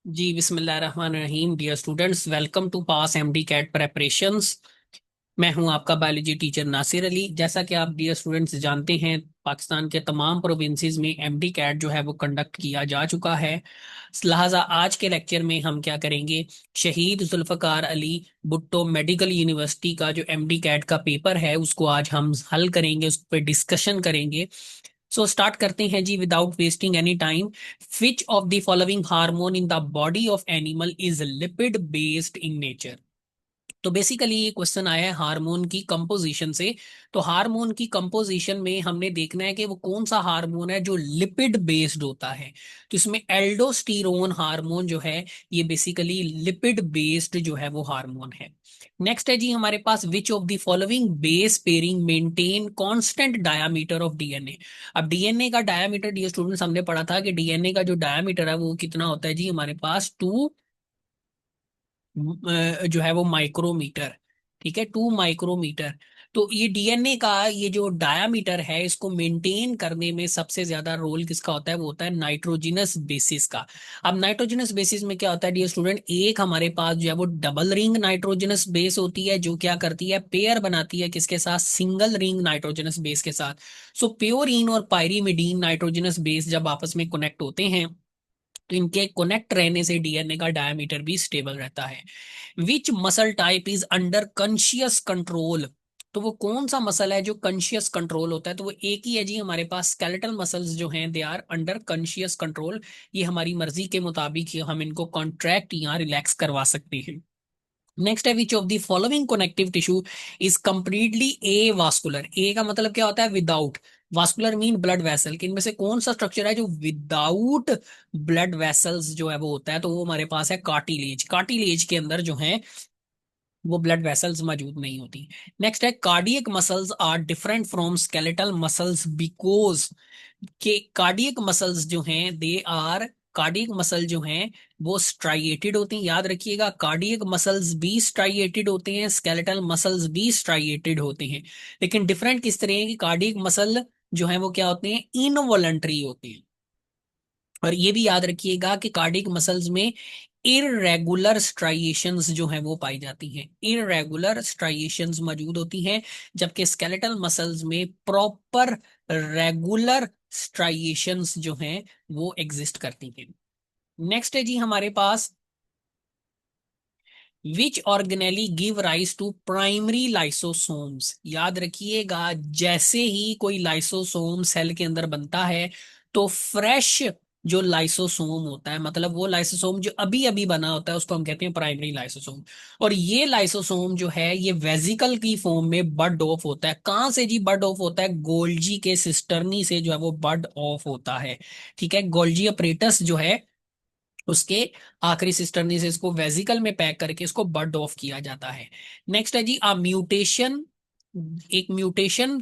जी बिस्मिल्लाहिर्रहमानिर्रहीम। Dear students, welcome to pass MD CAT preparations. मैं हूं आपका बायोलॉजी टीचर नासिर अली। जैसा कि आप डियर स्टूडेंट्स जानते हैं, पाकिस्तान के तमाम प्रोविंसेस में एमडी कैट जो है वो कंडक्ट किया जा चुका है। लिहाजा आज के लेक्चर में हम क्या करेंगे, शहीद जुल्फकार अली भुट्टो मेडिकल यूनिवर्सिटी का जो एमडी कैट का पेपर है उसको आज हम हल करेंगे, उस पर डिस्कशन करेंगे। सो स्टार्ट करते हैं जी, without wasting any time. Which of the following hormone in the body of animal is lipid based in nature. तो बेसिकली ये क्वेश्चन आया है हार्मोन की कंपोजिशन से। तो हार्मोन की कंपोजिशन में हमने देखना है कि वो कौन सा हार्मोन है जो लिपिड बेस्ड होता है। तो इसमें एल्डोस्टेरोन हार्मोन जो है ये बेसिकली लिपिड बेस्ड जो है वो हार्मोन है। नेक्स्ट है जी हमारे पास, which of the following base pairing maintain constant diameter of DNA. अब डीएनए का डायामीटर, डियर स्टूडेंट्स, हमने पढ़ा था कि डीएनए का जो डायामीटर है वो कितना होता है जी, हमारे पास 2 जो है वो माइक्रोमीटर। ठीक है, 2 माइक्रोमीटर। तो ये डीएनए का ये जो डायामीटर है इसको मेंटेन करने में सबसे ज्यादा रोल किसका होता है, वो होता है नाइट्रोजिनस बेसिस का। अब नाइट्रोजिनस बेसिस में क्या होता है डियर स्टूडेंट, एक हमारे पास जो है वो डबल रिंग नाइट्रोजिनस बेस होती है जो क्या करती है, पेयर बनाती है किसके साथ, सिंगल रिंग नाइट्रोजिनस बेस के साथ। सो प्योरीन और पायरीमिडीन नाइट्रोजिनस बेस जब आपस में कनेक्ट होते हैं तो इनके कनेक्ट रहने से डीएनए का डायमीटर भी स्टेबल रहता है। Which muscle type is under conscious control. तो वो कौन सा मसल है जो कॉन्शियस कंट्रोल होता है, तो वो एक ही है जी हमारे पास, स्केलेटल मसल्स जो हैं they are under conscious control. ये हमारी मर्जी के मुताबिक ही हम इनको कॉन्ट्रैक्ट या रिलैक्स करवा सकते हैं। नेक्स्ट है, which of the following connective tissue is completely a vascular. A का मतलब क्या होता है, without. Vascular mean blood vessel, कि इनमें से कौन सा स्ट्रक्चर है जो विदाउट ब्लड वेसल्स जो है वो होता है, तो वो हमारे पास है कार्टिलेज। कार्टिलेज के अंदर जो है वो ब्लड वेसल्स मौजूद नहीं होती। नेक्स्ट है, cardiac muscles are different from skeletal muscles because, के कार्डियक मसल्स जो हैं दे आर, कार्डियक मसल जो हैं वो स्ट्राइएटेड होते हैं। याद रखिएगा, कार्डियक मसल्स भी स्ट्राइएटेड होते हैं, स्केलेटल मसल्स भी स्ट्राइएटेड होते हैं। लेकिन डिफरेंट किस तरह है कि कार्डियक मसल जो है वो क्या होते हैं, इनवॉलंटरी होते हैं। और ये भी याद रखिएगा कि कार्डियक मसल्स में इरेगुलर स्ट्राइएशंस जो हैं वो पाई जाती हैं, इरेगुलर स्ट्राइएशंस मौजूद होती हैं। जबकि स्केलेटल मसल्स में प्रॉपर रेगुलर स्ट्राइएशंस जो हैं वो एग्जिस्ट करती हैं। नेक्स्ट है जी हमारे पास, which organelle give rise to primary lysosomes. याद रखिएगा, जैसे ही कोई लाइसोसोम सेल के अंदर बनता है तो फ्रेश जो लाइसोसोम होता है, मतलब वो लाइसोसोम जो अभी अभी बना होता है उसको हम कहते हैं प्राइमरी लाइसोसोम। और ये लाइसोसोम जो है ये वेजिकल की फॉर्म में बड ऑफ होता है। कहाँ से जी बड ऑफ होता है, गोल्जी के सिस्टर्नी से जो है वो बड ऑफ होता है। ठीक है, गोल्जी अपरेटस जो है उसके आखिरी सिस्टर्नी से इसको वेजिकल में पैक करके इसको बर्ड ऑफ किया जाता है। नेक्स्ट है जी, अ म्यूटेशन, एक mutation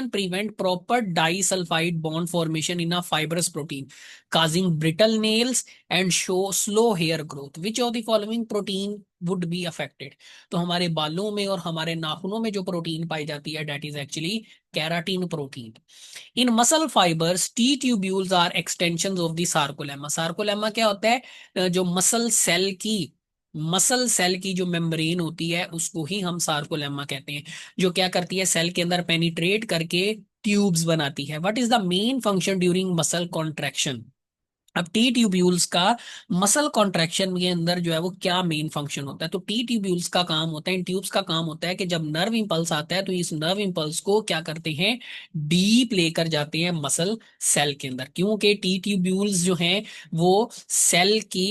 prevent proper disulphide bond formation in a fibrous protein causing brittle nails and show slow hair growth. Which of the following protein would be affected. तो हमारे बालों में और हमारे नाखूनों में जो प्रोटीन पाई जाती है that is actually keratin protein. In muscle fibres T tubules are extension of the sarcolemma. Sarcolemma क्या होता है, जो मसल सेल की जो मेम्ब्रेन होती है उसको ही हम सार्कोलेमा कहते हैं, जो क्या करती है, सेल के अंदर पेनिट्रेट करके ट्यूब्स बनाती है। What is the main function during muscle contraction. अब टी ट्यूब्यूल्स का मसल कॉन्ट्रैक्शन के अंदर जो है वो क्या मेन फंक्शन होता है, तो टी ट्यूब्यूल्स का काम होता है, इन ट्यूब्स का काम होता है कि जब नर्व इंपल्स आता है तो इस नर्व इंपल्स को क्या करते हैं, डीप लेकर जाते हैं मसल सेल के अंदर। क्योंकि टी ट्यूब्यूल्स जो हैं वो सेल की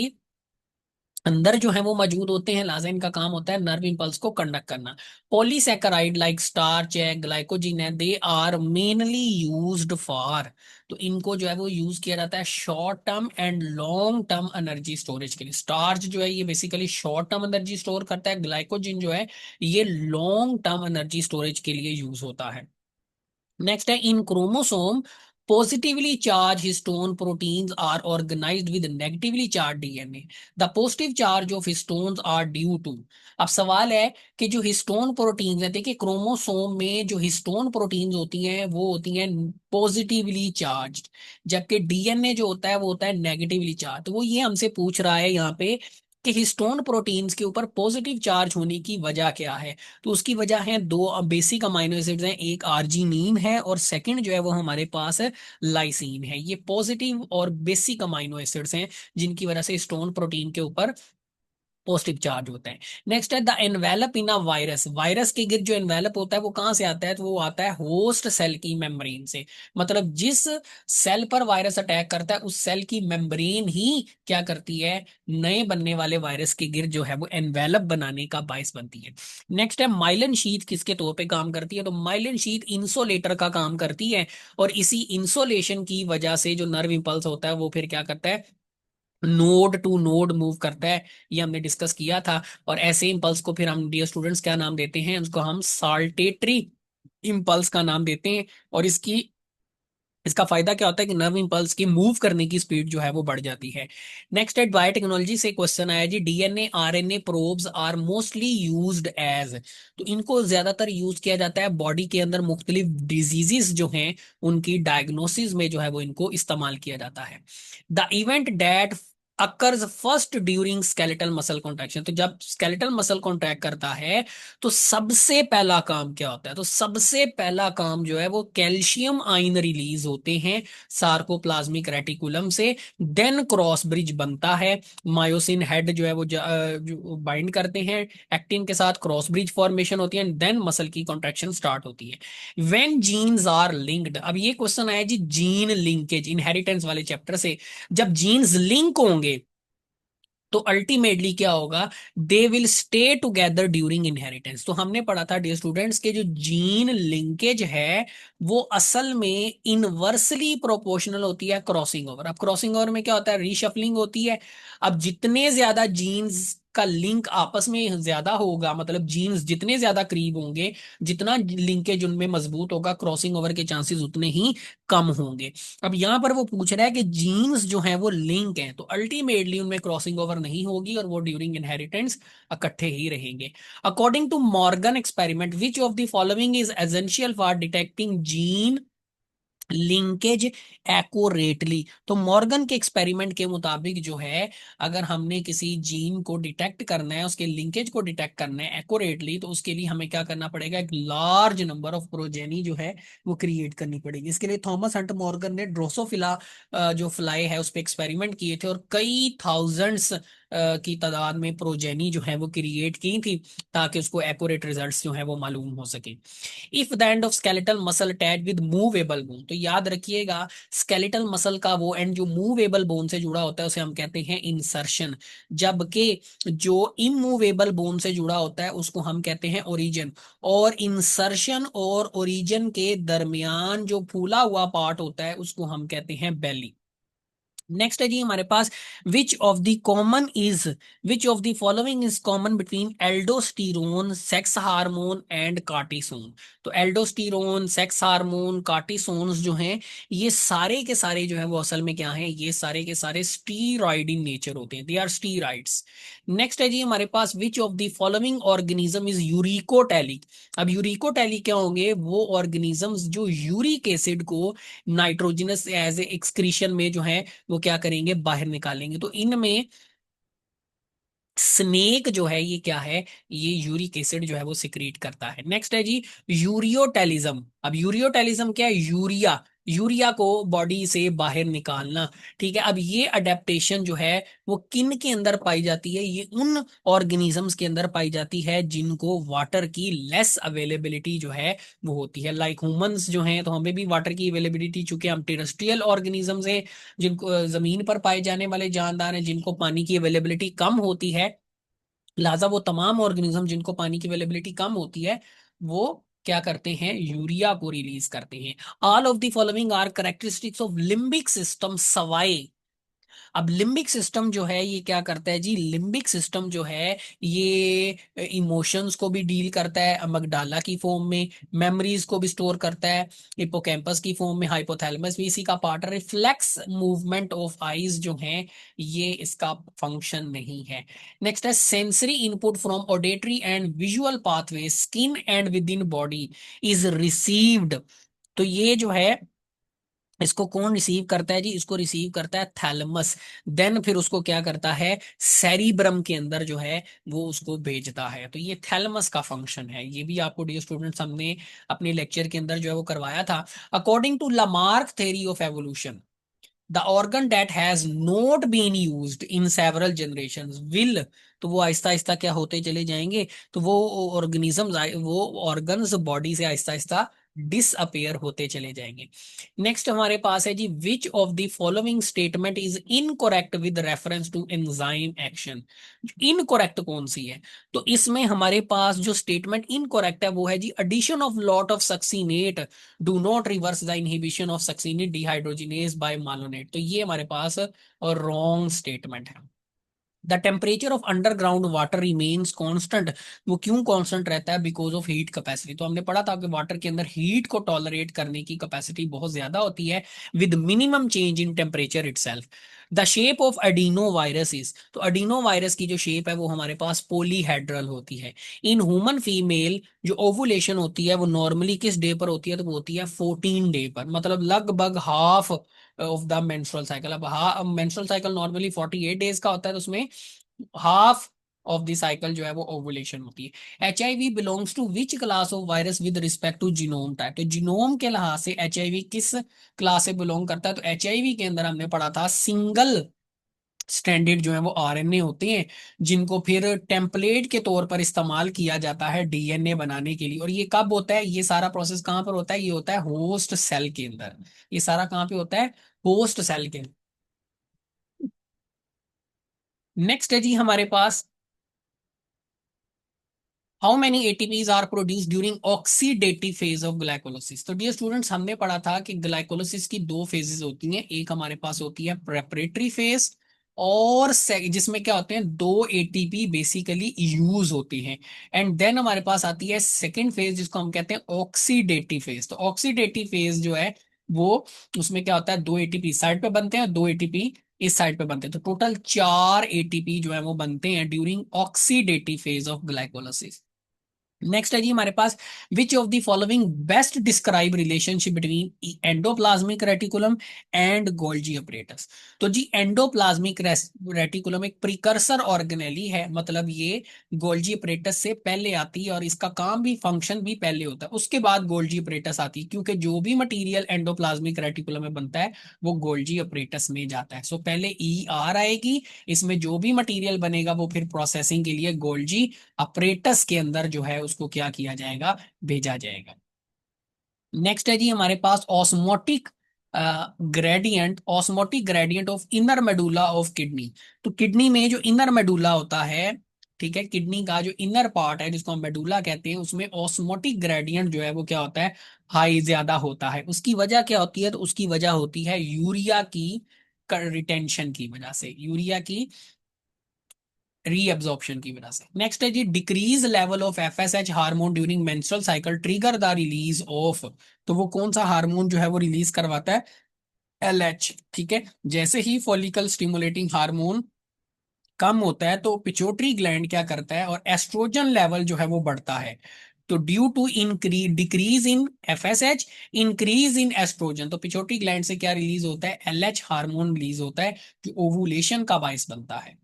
अंदर जो है वो मौजूद होते हैं, लाजा इनका काम होता है नर्व इंपल्स को कंडक्ट करना। पॉलीसैकेराइड लाइक स्टार्च है, ग्लाइकोजिन है, they are mainly used for, तो इनको जो है वो यूज किया जाता है short term and long term energy storage के लिए। स्टार्च जो है ये basically short term energy store करता है, ग्लाइकोजिन जो है ये लॉन्ग टर्म एनर्जी स्टोरेज के लिए यूज होता है। नेक्स्ट है, इन chromosome Positively charged histone proteins are organized with negatively charged DNA. The positive charge of histones are due to। अब सवाल है कि जो हिस्टोन प्रोटीन्स हैं, देखिए क्रोमोसोम में जो हिस्टोन प्रोटीन्स होती हैं वो होती हैं पॉजिटिवली चार्ज्ड, जबकि डीएनए जो होता है वो होता है नेगेटिवली चार्ज। तो वो ये हमसे पूछ रहा है यहाँ पे कि हिस्टोन प्रोटीन्स के ऊपर पॉजिटिव चार्ज होने की वजह क्या है। तो उसकी वजह है दो बेसिक अमाइनो एसिड्स हैं, एक आर्जिनिन है और सेकंड जो है वो हमारे पास है लाइसीन है। ये पॉजिटिव और बेसिक अमाइनो एसिड्स हैं जिनकी वजह से स्टोन प्रोटीन के ऊपर पॉजिटिव चार्ज होता है। नेक्स्ट है the envelope in a virus. Virus के गिर जो एनवेलप होता है वो कहाँ से आता है, तो वो आता है होस्ट सेल की मेम्ब्रेन से। मतलब जिस सेल पर वायरस अटैक करता है उस सेल की मेम्ब्रेन ही क्या करती है, नए बनने वाले वायरस के गिर जो है वो एनवेलप बनाने का बायस बनती है। नेक्स्ट है माइलिन शीथ किसके तौर पे काम करती है, तो माइलिन शीथ इंसोलेटर का काम करती है। और इसी इंसोलेशन की वजह से जो नर्व इंपल्स होता है वो फिर क्या करता है, नोड टू नोड मूव करता है। ये हमने डिस्कस किया था। और ऐसे इंपल्स को फिर हम डियर स्टूडेंट्स क्या नाम देते हैं, उसको हम साल्टेटरी इंपल्स का नाम देते हैं। और इसका फायदा क्या होता है कि नर्व इंपल्स की मूव करने की स्पीड जो है वो बढ़ जाती है। नेक्स्ट है बायोटेक्नोलॉजी से क्वेश्चन आया जी, DNA RNA probes are mostly used as. तो इनको ज्यादातर यूज किया जाता है बॉडी के अंदर मुख्तलिफ डिजीजेस जो हैं उनकी डायग्नोसिस में जो है वो इनको इस्तेमाल किया जाता है। The event that occurs first during skeletal muscle contraction. तो जब स्केलेटल मसल कॉन्ट्रैक्ट करता है तो सबसे पहला काम क्या होता है, तो सबसे पहला काम जो है वो कैल्शियम आयन रिलीज होते हैं सार्कोप्लाज्मिक रेटिकुलम से। देन क्रॉस ब्रिज बनता है, मायोसिन हेड जो है वो जो बाइंड करते हैं एक्टिन के साथ, क्रॉस ब्रिज फॉर्मेशन होती है, देन मसल की कॉन्ट्रैक्शन स्टार्ट होती है। When genes are linked. अब ये क्वेश्चन आया जी जीन लिंकेज इनहेरिटेंस वाले चैप्टर से। जब जीन्स लिंक होंगे तो अल्टीमेटली क्या होगा, they will stay together during inheritance. तो हमने पढ़ा था डियर स्टूडेंट्स के जो जीन लिंकेज है वो असल में इनवर्सली प्रोपोर्शनल होती है क्रॉसिंग ओवर। अब क्रॉसिंग ओवर में क्या होता है, रीशफलिंग होती है। अब जितने ज्यादा जीन्स का लिंक आपस में ज्यादा होगा, मतलब जीन्स जितने ज्यादा करीब होंगे, जितना लिंकेज उनमें मजबूत होगा, क्रॉसिंग ओवर के चांसेस उतने ही कम होंगे। अब यहां पर वो पूछ रहा है कि जीन्स जो हैं वो लिंक हैं तो अल्टीमेटली उनमें क्रॉसिंग ओवर नहीं होगी और वो ड्यूरिंग इनहेरिटेंस इकट्ठे ही रहेंगे। According to Morgan experiment which of the following is essential for detecting gene linkage accurately. तो मॉर्गन के एक्सपेरिमेंट के मुताबिक जो है, अगर हमने किसी जीन को डिटेक्ट करना है, उसके लिंकेज को डिटेक्ट करना है एक्यूरेटली, तो उसके लिए हमें क्या करना पड़ेगा, एक लार्ज नंबर ऑफ प्रोजेनी जो है वो क्रिएट करनी पड़ेगी। इसके लिए थॉमस हंट मॉर्गन ने ड्रोसोफिला जो फ्लाई है उस पर एक्सपेरिमेंट किए थे और कई थाउजेंड्स की तादाद में प्रोजेनी जो है वो क्रिएट की थी ताकि उसको एक्यूरेट रिजल्ट्स जो है वो मालूम हो सके। If the end of skeletal muscle attach with movable bone. तो याद रखिएगा स्केलेटल मसल का वो एंड जो मूवेबल बोन से जुड़ा होता है उसे हम कहते हैं इंसर्शन, जबकि जो इमूवेबल बोन से जुड़ा होता है उसको हम कहते हैं ओरिजिन। और इंसर्शन और ओरिजिन के दरमियान जो फूला हुआ पार्ट होता है उसको हम कहते हैं बेली। नेक्स्ट है जी हमारे पास which of the following is common between aldosterone sex hormone and cortisone. तो एल्डोस्टीरोन सेक्स हार्मोन कार्टिसोन्स जो हैं ये सारे के सारे जो है वो असल में क्या हैं, ये सारे के सारे स्टीरॉइड इन नेचर होते हैं, दे आर स्टीरॉइड्स। नेक्स्ट है जी हमारे पास which of the following organism is uricotelic. अब यूरिकोटैलिक क्या होंगे, वो ऑर्गेनिजम्स जो यूरिक एसिड को नाइट्रोजनस एज ए एक्सक्रीशन में जो है वो क्या करेंगे, बाहर निकालेंगे। तो इनमें स्नेक जो है ये क्या है, ये यूरिक एसिड जो है वो सिक्रीट करता है। नेक्स्ट है जी यूरियोटेलिज्म। अब यूरियोटेलिज्म क्या है, यूरिया यूरिया को बॉडी से बाहर निकालना। ठीक है, अब ये अडेप्टेशन जो है वो किन के अंदर पाई जाती है, ये उन ऑर्गेनिजम्स के अंदर पाई जाती है जिनको वाटर की लेस अवेलेबिलिटी जो है वो होती है। लाइक ह्यूमंस जो हैं तो हमें भी वाटर की अवेलेबिलिटी, चूंकि हम टेरेस्ट्रियल ऑर्गेनिजम्स हैं, जिनको जमीन पर पाए जाने वाले जानदार हैं जिनको पानी की अवेलेबिलिटी कम होती है, लिहाजा वो तमाम ऑर्गेनिज्म जिनको पानी की अवेलेबिलिटी कम होती है वो क्या करते हैं, यूरिया को रिलीज करते हैं। All of the following are characteristics of limbic system सवाई। अब लिम्बिक सिस्टम जो है ये क्या करता है जी, लिम्बिक सिस्टम जो है ये इमोशंस को भी डील करता है अमगडाला की फॉर्म में, मेमोरीज को भी स्टोर करता है हिप्पोकैम्पस की फॉर्म में, हाइपोथैलेमस भी इसी का पार्ट है, रिफ्लेक्स मूवमेंट ऑफ आईज जो है ये इसका फंक्शन नहीं है। नेक्स्ट है sensory input from auditory and visual pathway skin and with in body is received. तो ये जो है इसको कौन रिसीव करता है जी, इसको रिसीव करता है थैलेमस। देन फिर उसको क्या करता है, सेरिब्रम के अंदर जो है वो उसको भेजता है। तो ये थैलेमस का फंक्शन है, ये भी आपको डियर स्टूडेंट्स हमने अपने लेक्चर के अंदर जो है वो करवाया था। According to Lamarck theory of evolution, the organ that has not been used in several generations will, तो वो आहिस्ता आहिस्ता क्या होते चले जाएंगे, तो वो ऑर्गेनिज्म, वो ऑर्गन्स बॉडी से आहिस्ता आहिस्ता डिसअपेयर होते चले जाएंगे। नेक्स्ट हमारे पास है जी, which of the following statement is incorrect with reference to enzyme action. Incorrect कौन सी है, तो इसमें हमारे पास जो स्टेटमेंट इनकोरेक्ट है वो है जी, addition of lot of succinate do not reverse the inhibition of succinate dehydrogenase by malonate. तो ये हमारे पास रॉन्ग स्टेटमेंट है। The temperature of underground water remains constant, वो क्यों कांस्टेंट रहता है, बिकॉज ऑफ हीट कैपेसिटी। तो हमने पढ़ा था कि वाटर के अंदर हीट को टॉलरेट करने की कैपेसिटी बहुत ज्यादा होती है with minimum change in temperature itself. The shape of adeno virus is, तो अडीनो वायरस की जो शेप है वो हमारे पास पोलीहेड्रल होती है। इन ह्यूमन फीमेल जो ओवुलेशन होती है वो नॉर्मली किस डे पर होती है, तो वो होती है 14 डे पर, मतलब लगभग half of the menstrual cycle. अब हाँ, मेंस्ट्रुअल साइकिल नॉर्मली 48 डेज का होता है, तो उसमें हाफ ऑफ द साइकिल जो है वो ओवुलेशन होती है। HIV belongs to which class of virus with respect to genome type, तो जीनोम के लिहाज से HIV किस क्लास से बिलोंग करता है, तो HIV के अंदर हमने पढ़ा था सिंगल स्टैंडर्ड जो है वो RNA होते हैं, जिनको फिर टेम्पलेट के तौर पर इस्तेमाल किया जाता है DNA बनाने के लिए। और ये कब होता है, ये सारा प्रोसेस कहाँ पर होता है, ये होता है होस्ट सेल के अंदर। ये सारा कहाँ पे होता है, होस्ट सेल के। नेक्स्ट है जी हमारे पास, how many ATPs are produce during oxidative phase of glycolysis. तो डियर स्टूडेंट्स हमने पढ़ा था कि ग्लाइकोलिसिस की दो फेजेस होती हैं, एक हमारे पास होती है प्रेपरेटरी फेज, और जिसमें क्या होते हैं, दो एटीपी बेसिकली यूज होती हैं। एंड देन हमारे पास आती है सेकेंड फेज जिसको हम कहते हैं ऑक्सीडेटिव फेज। तो ऑक्सीडेटिव फेज जो है वो, उसमें क्या होता है, दो एटीपी साइड पे बनते हैं, दो एटीपी इस साइड पे बनते हैं, तो टोटल 4 ATP जो है वो बनते हैं during oxidative phase of glycolysis. Next है जी हमारे पास, which of the following best describe relationship between endoplasmic reticulum and Golgi apparatus. तो जी एंडोप्लाज्मिक रेटिकुलम एक प्रिकर्सर ऑर्गेनेली है, मतलब ये गोल्जी अपरेटस से पहले आती है और इसका काम भी फंक्शन भी पहले होता है, उसके बाद गोल्जी अपरेटस आती है, क्योंकि जो भी मटेरियल एंडोप्लाज्मिक रेटिकुलम में बनता है वो गोल्जी अपरेटस में जाता है। सो पहले ER आएगी, इसमें जो भी मटेरियल बनेगा वो फिर प्रोसेसिंग के लिए गोल्जी अपरेटस के अंदर जो है उसको क्या किया जाएगा, भेजा जाएगा। नेक्स्ट है जी हमारे पास osmotic gradient, osmotic gradient of inner medulla of kidney. तो किडनी में जो इनर मेडुला होता है, ठीक है, किडनी का जो इनर पार्ट है जिसको हम मेडुला कहते हैं, उसमें ऑस्मोटिक ग्रेडियंट जो है वो क्या होता है, हाई ज्यादा होता है। उसकी वजह क्या होती है, तो उसकी वजह होती है यूरिया की रिटेंशन की वजह से, यूरिया की रीअब्जॉर्प्शन की वजह से। नेक्स्ट है जी, decrease level of FSH hormone during menstrual cycle trigger the release of. तो वो कौन सा हार्मोन जो है वो रिलीज करवाता है, LH। ठीक है, जैसे ही फॉलिकल स्टिमुलेटिंग हार्मोन कम होता है तो पिट्यूटरी ग्लैंड क्या करता है, और एस्ट्रोजन लेवल जो है वो बढ़ता है। तो due to increase decrease in FSH, increase in estrogen, तो पिट्यूटरी ग्लैंड से क्या रिलीज होता है, LH हार्मोन रिलीज होता है, जो ओवुलेशन का बायस बनता है।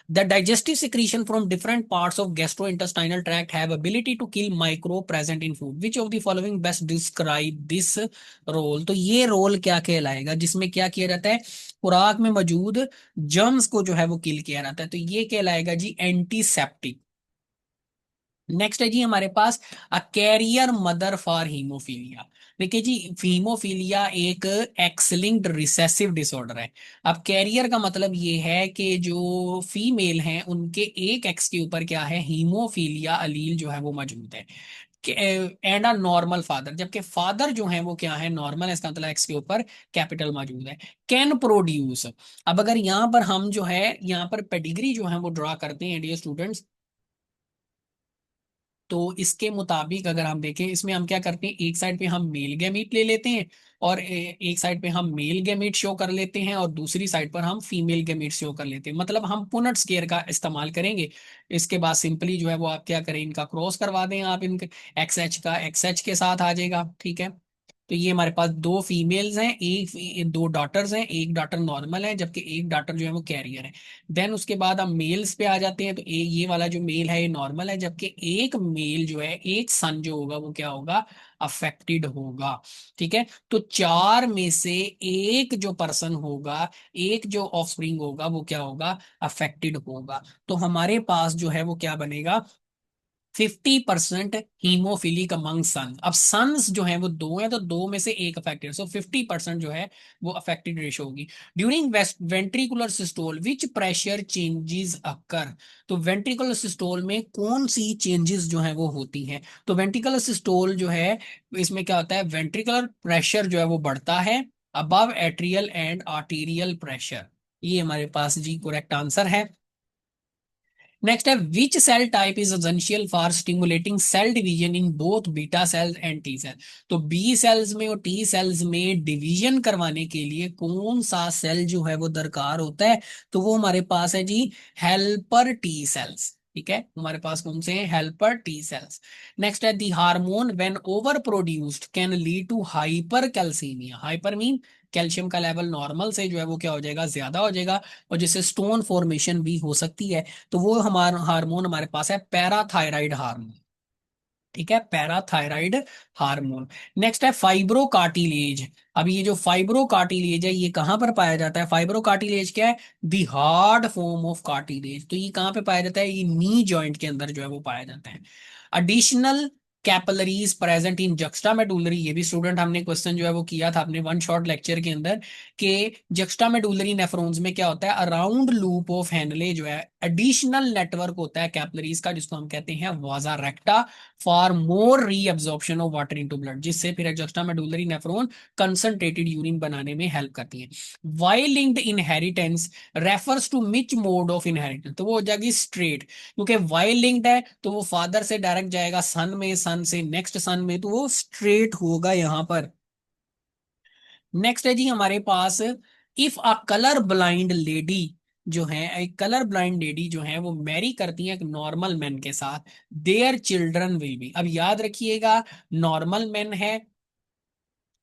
The digestive secretion from different parts of gastrointestinal tract have ability to kill microbe present in food. Which of the following best describe this role? तो ये रोल क्या कहलाएगा, जिसमें क्या किया जाता है, खुराक में मौजूद जर्म्स को जो है वो किल किया जाता है, तो ये कहलाएगा जी एंटीसेप्टिक। नेक्स्ट है जी हमारे पास, अ कैरियर मदर फॉर हीमोफीलिया। देखिए जी, हीमोफीलिया एक एक्स लिंक्ड रिसेसिव डिसऑर्डर है। अब कैरियर का मतलब ये है कि जो फीमेल हैं उनके एक एक्स के ऊपर क्या है, हीमोफीलिया अलील जो है वो मौजूद है। एंड अ नॉर्मल फादर, जबकि फादर जो है वो क्या है, नॉर्मल है, इसका मतलब एक्स के ऊपर कैपिटल मौजूद है। कैन प्रोड्यूस, अब अगर यहाँ पर हम जो है यहाँ पर पेडिग्री जो है वो ड्रा करते हैं डियर स्टूडेंट्स, तो इसके मुताबिक अगर हम देखें, इसमें हम क्या करते हैं, एक साइड पे हम मेल गैमीट ले लेते हैं और एक साइड पे हम मेल गैमीट शो कर लेते हैं और दूसरी साइड पर हम फीमेल गैमीट शो कर लेते हैं, मतलब हम पुनेट स्केयर का इस्तेमाल करेंगे। इसके बाद सिंपली जो है वो आप क्या करें, इनका क्रॉस करवा दें आप, इनके एक्स एच का एक्स एच के साथ आ जाएगा, ठीक है। तो ये हमारे पास दो फीमेल्स हैं, दो डॉटर्स हैं, एक डॉटर नॉर्मल है जबकि एक डॉटर जो है वो कैरियर है। देन उसके बाद हम मेल्स पे आ जाते हैं, तो ये वाला जो मेल है ये नॉर्मल है, जबकि एक मेल जो है, एक सन जो होगा वो क्या होगा, अफेक्टेड होगा, ठीक है। तो चार में से एक जो पर्सन होगा, एक जो ऑफस्प्रिंग होगा वो क्या होगा, अफेक्टेड होगा। तो हमारे पास जो है वो क्या बनेगा, 50% हीमोफिलिक अमंग सन। अब सन्स जो है वो दो हैं, तो दो में से एक अफेक्टेड, सो 50% जो है वो अफेक्टेड रेशो होगी। ड्यूरिंग वेंट्रिकुलर सिस्टोल विच प्रेशर चेंजेस अकर, तो वेंट्रिकुलर सिस्टोल में कौन सी चेंजेस जो है वो होती हैं। तो वेंट्रिकुलर सिस्टोल जो है इसमें क्या होता है, वेंट्रिकुलर प्रेशर जो है वो बढ़ता है above atrial and arterial pressure. ये हमारे पास जी करेक्ट आंसर है। नेक्स्ट है which cell type is essential for stimulating cell division in both beta cells and T cell. तो बी सेल्स में और टी सेल्स में डिवीजन करवाने के लिए कौन सा सेल जो है वो दरकार होता है, तो वो हमारे पास है जी हेल्पर टी सेल्स, ठीक है। हमारे पास कौन से हैं, हेल्पर टी सेल्स। नेक्स्ट है the hormone when over produced can lead to hypercalcaemia. Hyper mean calcium का लेवल नॉर्मल से जो है वो क्या हो जाएगा, ज्यादा हो जाएगा, और जिससे स्टोन फॉर्मेशन भी हो सकती है। तो वो हमारा हार्मोन हमारे पास है पैराथायराइड हार्मोन, ठीक है, पैराथायराइड हार्मोन। नेक्स्ट है फाइब्रो कार्टिलेज। अब ये जो फाइब्रो कार्टिलेज है ये कहां पर पाया जाता है, फाइब्रो कार्टिलेज क्या है, दी हार्ड फॉर्म ऑफ कार्टिलेज। तो ये कहां पे पाया जाता है, ये नी जॉइंट के अंदर जो है वो पाया जाता है। एडिशनल कैपिलरीज प्रेजेंट इन जक्स्टामेडुलरी, ये भी स्टूडेंट हमने क्वेश्चन जो है वो किया था अपने वन शॉट लेक्चर के अंदर, कि जक्स्टामेडुलरी नेफ्रॉन्स में क्या होता है, अराउंड लूप ऑफ हेनले जो है एडिशनल नेटवर्क होता है कैपिलरीज का, जिसको हम कहते हैं वाजा रेक्टा, for more reabsorption of water into blood, जिससे फिर एक्जॉस्टामेडुलरी नेफ्रॉन कंसंट्रेटेड यूरिन बनाने में हेल्प करती है। Y linked inheritance refers to which mode of inheritance, तो वो हो जाएगी स्ट्रेट, क्योंकि वाई लिंक्ड है तो वो फादर से डायरेक्ट जाएगा सन में, सन से नेक्स्ट सन में, तो वो स्ट्रेट होगा यहां पर। नेक्स्ट है जी हमारे पास, if a colour blind lady जो है, एक कलर ब्लाइंड लेडी जो है वो मैरी करती है एक नॉर्मल मैन के साथ, देयर चिल्ड्रन विल बी। अब याद रखिएगा नॉर्मल मैन है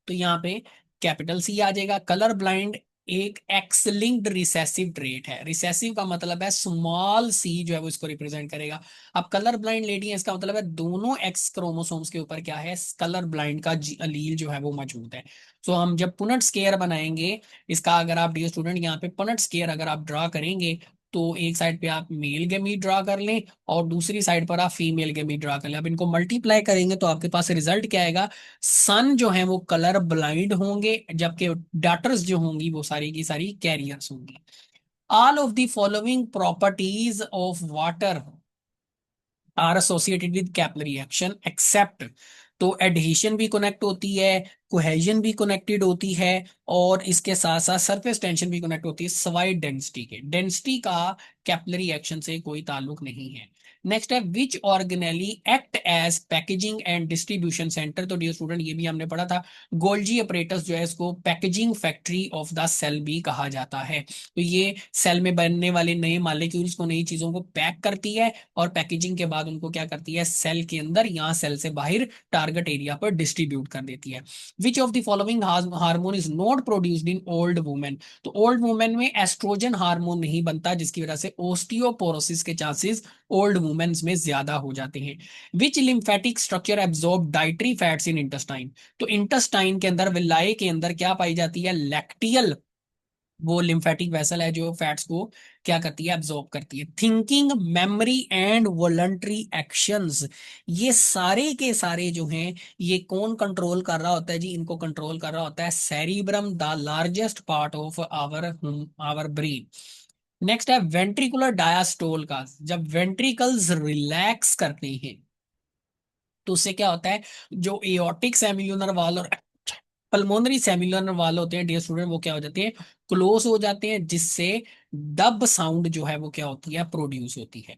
तो यहाँ पे कैपिटल सी आ जाएगा। कलर ब्लाइंड एक एक्स लिंक्ड रिसेसिव ट्रेट है, रिसेसिव का मतलब है स्मॉल सी जो है वो इसको रिप्रेजेंट करेगा। अब कलर ब्लाइंड लेडी है, इसका मतलब है दोनों एक्स क्रोमोसोम्स के ऊपर क्या है, कलर ब्लाइंड का अलील जो है वो मौजूद है। सो हम जब पुनेट स्केयर बनाएंगे इसका, अगर आप डियर स्टूडेंट यहाँ पे पुनेट स्केयर अगर आप ड्रा करेंगे, तो एक साइड पे आप मेल गेमीट ड्रा कर लें और दूसरी साइड पर आप फीमेल गेमीट ड्रा कर लें। अब इनको मल्टीप्लाई करेंगे तो आपके पास रिजल्ट क्या आएगा, सन जो है वो कलर ब्लाइंड होंगे जबकि डॉटर्स जो होंगी वो सारी की सारी कैरियर्स होंगी। All of the following properties of water are associated with capillary action except, तो एडहेशन भी कनेक्ट होती है, कोहेजन भी कनेक्टेड होती है, और इसके साथ साथ सरफेस टेंशन भी कनेक्ट होती है, सवाई डेंसिटी के, डेंसिटी का कैपिलरी एक्शन से कोई ताल्लुक नहीं है। नेक्स्ट है which organelle act as packaging and distribution centre, तो डियर स्टूडेंट ये भी हमने पढ़ा था, गोल्जी अपरेटस जो है इसको packaging factory of the cell भी कहा जाता है। तो ये सेल में बनने वाले नए मालिक्यूल्स को, नई चीजों को पैक करती है और पैकेजिंग के बाद उनको क्या करती है, सेल के अंदर या सेल से बाहर टारगेट एरिया पर डिस्ट्रीब्यूट कर देती है। Which of the following hormone is not produced in old women, तो ओल्ड वुमेन में एस्ट्रोजन हार्मोन नहीं बनता, जिसकी वजह से ओस्टियोपोरोसिस के चांसेस ओल्ड वुमेन्स में ज्यादा हो जाते हैं। Which lymphatic structure absorb dietary fats in intestine, तो इंटेस्टाइन के अंदर, विलाय के अंदर क्या पाई जाती है, लैक्टियल, वो लिम्फेटिक वेसल है जो फैट्स को क्या करती है, एब्जॉर्ब करती है। Thinking, memory and voluntary actions, ये सारे के सारे जो हैं ये कौन कंट्रोल कर रहा होता है जी, इनको कंट्रोल कर रहा होता है cerebrum, the largest part of our our brain. Next है वेंट्रिकुलर डायास्टोल का, जब वेंट्रिकल्स रिलैक्स करते हैं तो उससे क्या होता है, जो एओर्टिक सेमिल्यूनर वाल और पल्मोनरी सेमिल्यूनर वाल होते हैं डियर स्टूडेंट, वो क्या हो जाते हैं, क्लोज हो जाते हैं, जिससे डब साउंड जो है वो क्या होती है, प्रोड्यूस होती है।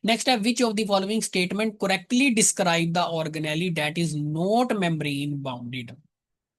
नेक्स्ट है, which of the following statement correctly describe the organelle that is not membrane bounded.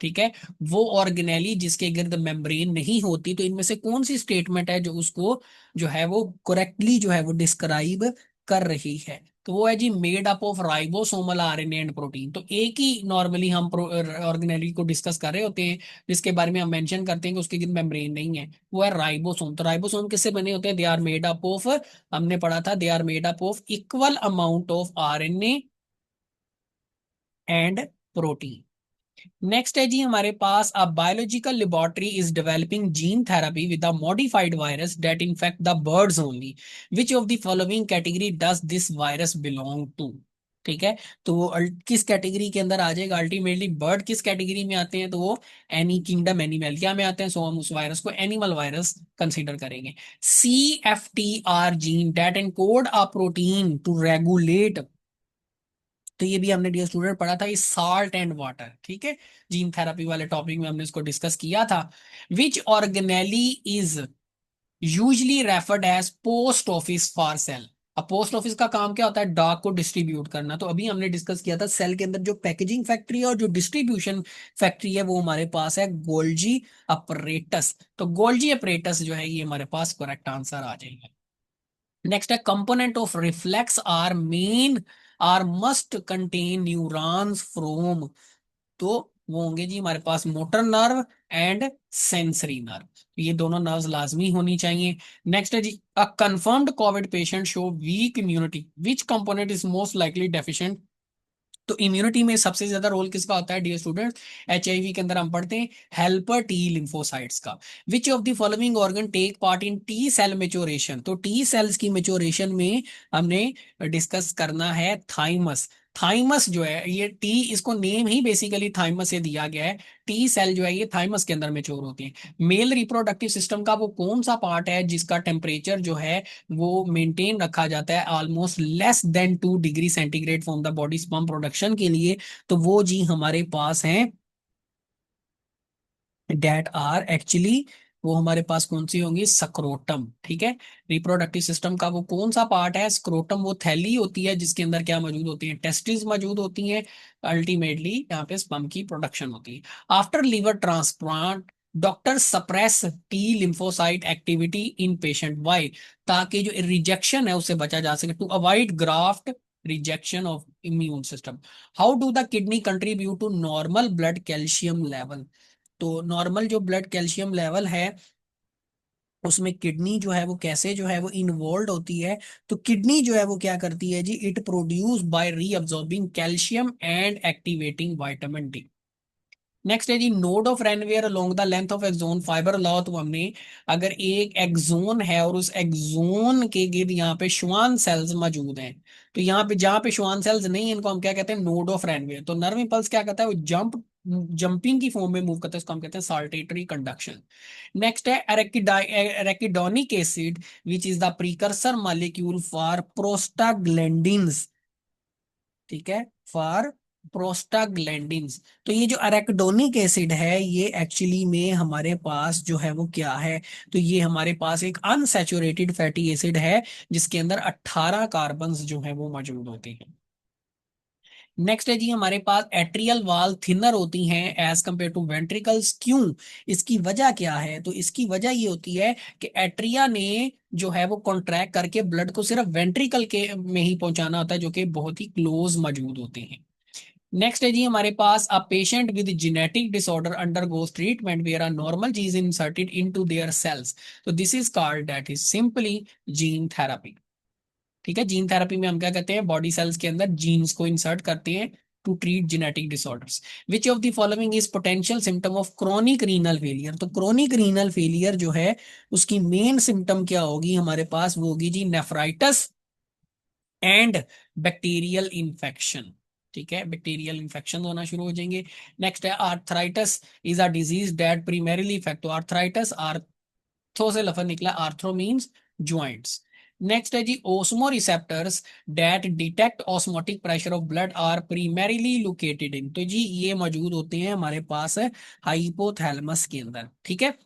ठीक है, वो ऑर्गेनेली जिसके गिर्द मेम्ब्रेन नहीं होती, तो इनमें से कौन सी स्टेटमेंट है जो उसको जो है वो करेक्टली जो है वो डिस्क्राइब कर रही है। तो वो है जी, made up of ribosomal RNA and protein. तो एक ही नॉर्मली हम ऑर्गेनेली को डिस्कस कर रहे होते हैं जिसके बारे में हम मेंशन करते हैं कि उसके गिर्द मेम्ब्रेन नहीं है, वो है राइबोसोम। तो राइबोसोम किससे बने होते हैं, they are made up of, हमने पढ़ा था, they are made up of equal amount of RNA and protein. Next है जी हमारे पास, a biological laboratory is developing gene therapy with a modified virus that infect the birds only, which of the following category does this virus belong to. ठीक है, तो वो किस category के अंदर आ जाएगा, अल्टीमेटली बर्ड किस कैटेगरी में आते हैं, तो वो एनी किंगडम एनिमल क्या में आते हैं, सो हम उस वायरस को एनिमल वायरस कंसीडर करेंगे। CFTR gene that encode a protein to regulate, तो ये भी हमने डियर स्टूडेंट पढ़ा था, ये साल्ट एंड वाटर। ठीक है, जीन थेरेपी वाले टॉपिक में हमने इसको डिस्कस किया था। Which organelle is usually referred as post office for cell. अब पोस्ट ऑफिस का काम क्या होता है, डाक को डिस्ट्रीब्यूट करना। तो अभी हमने डिस्कस किया था, सेल के अंदर जो पैकेजिंग फैक्ट्री है और जो डिस्ट्रीब्यूशन फैक्ट्री है वो हमारे पास है गोल्जी अपरेटस। तो गोल्जी अपरेटस जो है ये हमारे पास करेक्ट आंसर आ जाएगा। नेक्स्ट है, component of reflex are main are must contain neurons from. तो वो होंगे जी हमारे पास motor nerve and sensory nerve, ये दोनों नर्व्स लाजमी होनी चाहिए। नेक्स्ट है जी, a confirmed covid patient show weak immunity, which component is most likely deficient. तो इम्यूनिटी में सबसे ज्यादा रोल किसका होता है डियर स्टूडेंट, HIV के अंदर हम पढ़ते हैं हेल्पर टी लिम्फोसाइट्स का। Which of the following organ take part in T cell maturation. तो टी सेल्स की मेचोरेशन में हमने डिस्कस करना है थाइमस। थाइमस जो है ये टी, इसको नेम ही बेसिकली थाइमस से दिया गया है। टी सेल जो है ये थाइमस के अंदर मेच्योर होती है। मेल रिप्रोडक्टिव सिस्टम का वो कौन सा पार्ट है जिसका टेम्परेचर जो है वो मेंटेन रखा जाता है almost less than 2 degree centigrade from the body sperm production के लिए। तो वो जी हमारे पास हैं डेट आर एक्चुअली, वो हमारे पास कौन सी होंगी, स्क्रोटम। ठीक है, रिप्रोडक्टिव सिस्टम का वो कौन सा पार्ट है, स्क्रोटम। वो थैली होती है जिसके अंदर क्या मौजूद होती है, टेस्टिस मौजूद होती हैं। अल्टीमेटली यहाँ पे स्पर्म की प्रोडक्शन होती है। After liver transplant doctor suppress T lymphocyte activity in patient, why, ताकि जो रिजेक्शन है उससे बचा जा सके, to avoid graft rejection of immune system. How do the kidney contribute to normal blood calcium level. तो नॉर्मल जो ब्लड कैल्शियम लेवल है उसमें किडनी जो है वो कैसे जो है वो इन्वॉल्व होती है। तो किडनी जो है वो क्या करती है जी, it produce by reabsorbing calcium and activating vitamin D. Next है जी, node of Ranvier along the length of axon fibre law. तो हमने, अगर एक एक्सोन है और उस एक्सोन के गिर्द यहाँ पे श्वान सेल्स मौजूद हैं, तो यहाँ पे जहाँ पे श्वान सेल्स नहीं है इनको हम क्या कहते हैं, नोड ऑफ रेनवेयर। तो नर्व इंपल्स क्या करता है, वो जंपिंग की फॉर्म में मूव करता है, इसको हम कहते हैं साल्टेटरी कंडक्शन। नेक्स्ट है arachidonic acid which is the precursor molecule for prostaglandins. ठीक है, फॉर प्रोस्टाग्लैंडिन्स। तो ये जो अरेकिडोनिक एसिड है ये एक्चुअली में हमारे पास जो है वो क्या है, तो ये हमारे पास एक अनसैचुरेटेड फैटी एसिड है जिसके अंदर 18 कार्बन्स जो है वो मौजूद होते हैं। नेक्स्ट है जी हमारे पास, एट्रियल वाल थिनर होती हैं एज कंपेयर टू वेंट्रिकल्स, क्यों, इसकी वजह क्या है। तो इसकी वजह ये होती है कि एट्रिया ने जो है वो कॉन्ट्रैक्ट करके ब्लड को सिर्फ वेंट्रिकल के में ही पहुंचाना होता है जो कि बहुत ही क्लोज मौजूद होते हैं। नेक्स्ट है जी हमारे पास, a patient with genetic disorder undergoes treatment where a normal gene inserted into their cells. तो this is called that is simply gene therapy. ठीक है, जीन थेरेपी में हम क्या करते हैं, बॉडी सेल्स के अंदर जीन्स को इंसर्ट करते हैं to treat genetic disorders. Which of the following is potential symptom of chronic renal failure. तो क्रोनिक रीनल फेलियर जो है उसकी मेन सिम्टम क्या होगी हमारे पास, वो होगी जी नेफ्राइटिस एंड बैक्टीरियल इन्फेक्शन। ठीक है, बैक्टीरियल इन्फेक्शन होना शुरू हो जाएंगे। नेक्स्ट है, arthritis is a disease that primarily effect. तो आर्थराइटिस, आर्थो से लफज निकला, आर्थरो मीन्स ज्वाइंट्स। नेक्स्ट है जी osmoreceptors that detect osmotic pressure of blood are primarily located in, तो जी ये मौजूद होते हैं हमारे पास हाइपोथैलेमस के अंदर, ठीक है।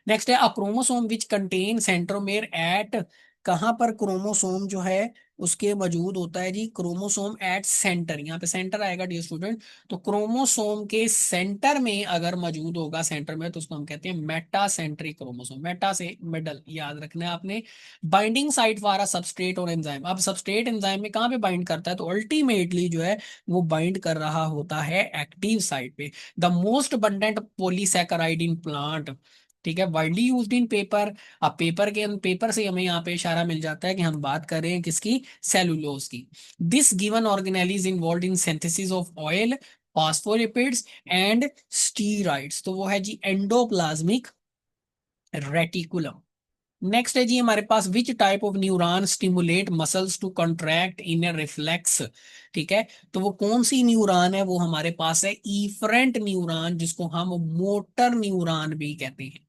नेक्स्ट है a chromosome which contain centromere at, कहां पर क्रोमोसोम जो है उसके मौजूद होता है जी, क्रोमोसोम एट सेंटर, यहाँ पे सेंटर आएगा डियर स्टूडेंट। तो क्रोमोसोम के सेंटर में अगर मौजूद होगा सेंटर में तो उसको हम कहते हैं मेटा सेंट्रिक क्रोमोसोम, मेटा से मिडल याद रखना है आपने। Binding site for a substrate और एंजाइम, अब सबस्ट्रेट एंजाइम में कहाँ पे बाइंड करता है, तो अल्टीमेटली जो है वो बाइंड कर रहा होता है एक्टिव साइट पे। The most abundant polysaccharide in plant, ठीक है, वाइडली यूज्ड इन पेपर। अब पेपर से हमें यहाँ पे इशारा मिल जाता है कि हम बात कर रहे हैं किसकी, सेलुलोज की। This given organelle is involve in synthesis of oil, phospholipids and steroids, तो वो है जी एंडोप्लाज्मिक रेटिकुलम। नेक्स्ट है जी हमारे पास which type of neuron stimulate muscles to contract in a reflex, ठीक है। तो वो कौन सी न्यूरॉन है, वो हमारे पास है इफरेंट न्यूरॉन, जिसको हम मोटर न्यूरॉन भी कहते हैं।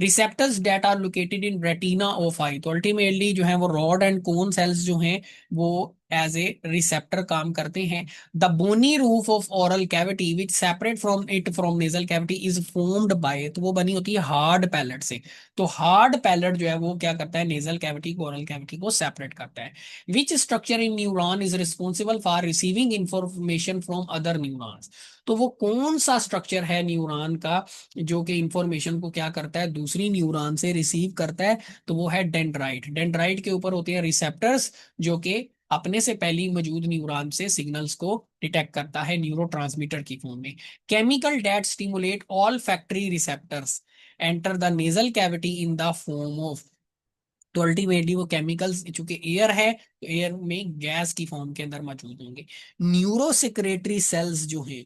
Receptors that are located in retina of eye, तो अल्टीमेटली जो है वो रॉड एंड कोन सेल्स जो हैं वो एज ए रिसेप्टर काम करते हैं। The bony roof of oral cavity which separate from it from nasal cavity is formed by, तो वो बनी होती है हार्ड पैलेट से। तो हार्ड पैलेट जो है वो क्या करता है, नेजल कैविटी को ओरल कैविटी को सेपरेट करता है। Which structure in neuron is responsible for receiving information from other neurons, तो वो कौन सा स्ट्रक्चर है न्यूरॉन का जो कि इंफॉर्मेशन को क्या करता है, दूसरी न्यूरॉन से रिसीव करता है, तो वो है डेंड्राइट। डेंड्राइट के ऊपर होते हैं रिसेप्टर्स जो कि अपने से पहले मौजूद न्यूरॉन से सिग्नल्स को डिटेक्ट करता है न्यूरोट्रांसमीटर की फॉर्म में। Chemical that stimulate olfactory receptors enter the nasal cavity in the form of, तो अल्टीमेटली वो केमिकल्स चूंकि एयर है तो एयर में गैस की फॉर्म के अंदर मौजूद होंगे। न्यूरो सेक्रेटरी सेल्स जो है,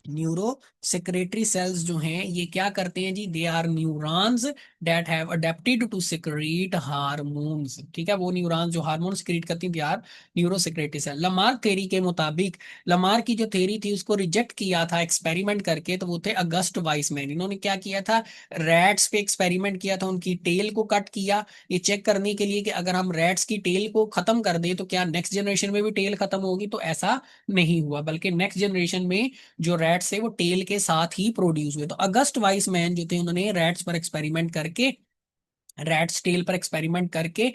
न्यूरो सेक्रेटरी सेल्स जो हैं ये क्या करते हैं जी, they are neurons that have adapted to secrete hormones, ठीक है, वो न्यूरॉन्स जो हार्मोन सिक्रीट करती हैं, they are neurosecretory cell. Lamarck theory के मुताबिक, लमार्क की जो थ्योरी थी उसको रिजेक्ट किया था एक्सपेरिमेंट करके, तो वो थे अगस्ट वाइसमैन। इन्होंने क्या किया था, रैट्स पे एक्सपेरिमेंट किया था, उनकी टेल को कट किया ये चेक करने के लिए कि अगर हम रैट्स की टेल को खत्म कर दें तो क्या नेक्स्ट जनरेशन में भी टेल खत्म होगी, तो ऐसा नहीं हुआ, बल्कि नेक्स्ट जनरेशन में जो रैट्स थे वो टेल के साथ ही प्रोड्यूस हुए। तो अगस्ट वाइसमैन जो थे उन्होंने रैट्स पर एक्सपेरिमेंट करके, रैट्स टेल पर एक्सपेरिमेंट करके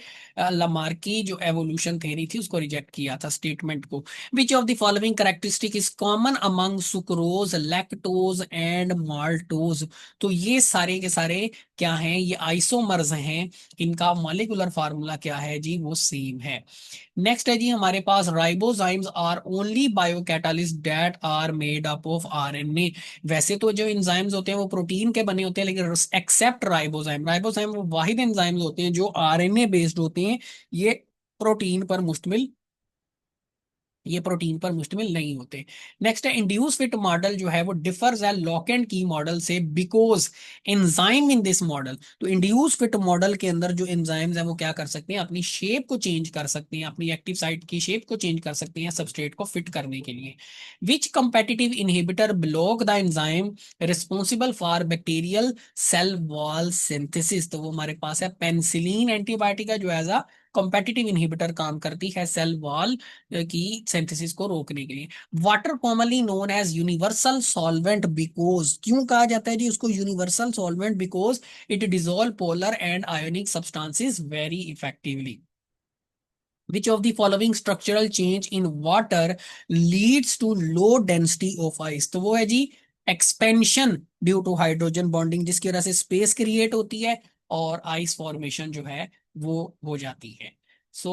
लमार्की जो एवोल्यूशन थ्योरी थी उसको रिजेक्ट किया था स्टेटमेंट को। विच of the following characteristic is common among sucrose, lactose and maltose, तो ये सारे के सारे क्या हैं, ये आइसोमर्स हैं, इनका मॉलिक्यूलर फार्मूला क्या है जी, वो सेम है। नेक्स्ट है जी हमारे पास ribozymes are only biocatalyst that are made up of RNA, वैसे तो जो एंजाइम्स होते हैं वो प्रोटीन के बने होते हैं, लेकिन एक्सेप्ट राइबोजाइम, राइबोजाइम वो वाहिद एंजाइम्स होते हैं जो आरएनए बेस्ड होते हैं, ये प्रोटीन पर मुश्तमिल, ये प्रोटीन पर मुश्तमिल नहीं होते। नेक्स्ट है इंड्यूस फिट मॉडल जो है वो डिफर्स है लॉक एंड की मॉडल से because enzyme in this model, तो इंड्यूस फिट मॉडल के अंदर जो एंजाइम्स हैं वो क्या कर सकते हैं, अपनी शेप को चेंज कर सकते हैं, अपनी एक्टिव साइट की शेप को चेंज कर सकते हैं सबस्ट्रेट को फिट करने के लिए। Which competitive inhibitor block the enzyme responsible for bacterial cell wall synthesis, तो वो हमारे पास है पेनिसिलिन एंटीबायोटिक है जो एज अ कॉम्पिटिटिव इनहिबिटर काम करती है सेल वॉल की सिंथेसिस को रोकने के लिए। Water commonly known as universal solvent because, क्यों कहा जाता है जी उसको universal solvent, because it dissolve polar and ionic substances very effectively. Which of the following structural change in water leads to low density of ice, तो वो है जी expansion due to hydrogen bonding, जिसकी वजह से स्पेस क्रिएट होती है और आइस फॉर्मेशन जो है वो हो जाती है। सो